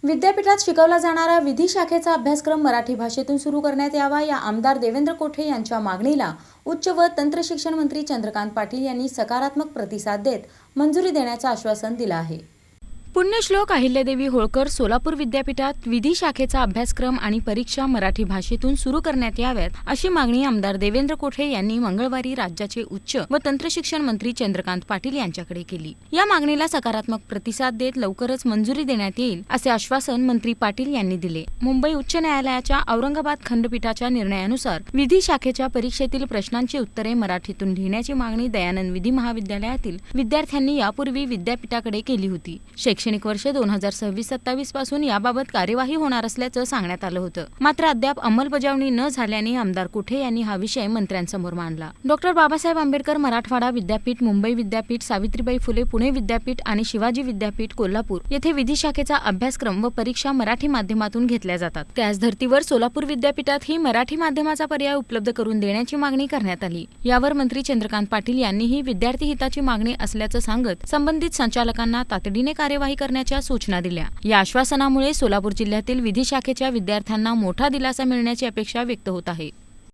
विद्यापीठात शिकवला जाणारा विधी शाखेचा अभ्यासक्रम मराठी भाषेतून सुरू करण्यात यावा या आमदार देवेंद्र कोठे यांच्या मागणीला उच्च व तंत्र शिक्षण मंत्री चंद्रकांत पाटील यांनी सकारात्मक प्रतिसाद देत मंजुरी देण्याचं आश्वासन दिलं आहे. पुण्यश्लोक अहिल्यादेवी होळकर सोलापूर विद्यापीठात विधी शाखेचा अभ्यासक्रम आणि परीक्षा मराठी भाषेतून सुरू करण्यात याव्यात अशी मागणी आमदार देवेंद्र कोठे यांनी मंगळवारी राज्याचे उच्च व तंत्र शिक्षण मंत्री चंद्रकांत पाटील यांच्याकडे केली. या मागणीला सकारात्मक प्रतिसाद देत लवकरच मंजुरी देण्यात येईल असे आश्वासन मंत्री पाटील यांनी दिले. मुंबई उच्च न्यायालयाच्या औरंगाबाद खंडपीठाच्या निर्णयानुसार विधी शाखेच्या परीक्षेतील प्रश्नांची उत्तरे मराठीतून लिहिण्याची मागणी दयानंद विधी महाविद्यालयातील विद्यार्थ्यांनी यापूर्वी विद्यापीठाकडे केली होती. शैक्षणिक वर्ष 2026-27 पासून याबाबत कार्यवाही होणार असल्याचं सांगण्यात आलं होतं. मात्र अद्याप अंमलबजावणी न झाल्याने आमदार कोठे यांनी हा विषय मंत्र्यांसमोर मांडला. डॉ. बाबासाहेब आंबेडकर मराठवाडा विद्यापीठ, मुंबई विद्यापीठ, सावित्रीबाई फुले पुणे विद्यापीठ आणि शिवाजी विद्यापीठ कोल्हापूर येथे विधी शाखेचा अभ्यासक्रम व परीक्षा मराठी माध्यमातून घेतल्या जातात. त्याच धर्तीवर सोलापूर विद्यापीठातही मराठी माध्यमाचा पर्याय उपलब्ध करून देण्याची मागणी करण्यात आली. यावर मंत्री चंद्रकांत पाटील यांनीही विद्यार्थी हिताची मागणी असल्याचं सांगत संबंधित संचालकांना तातडीने कार्यवाही करण्याच्या सूचना दिल्या. या आश्वासनामुळे सोलापूर जिल्ह्यातील विधी शाखेच्या विद्यार्थ्यांना मोठा दिलासा मिळण्याची अपेक्षा व्यक्त होत आहे.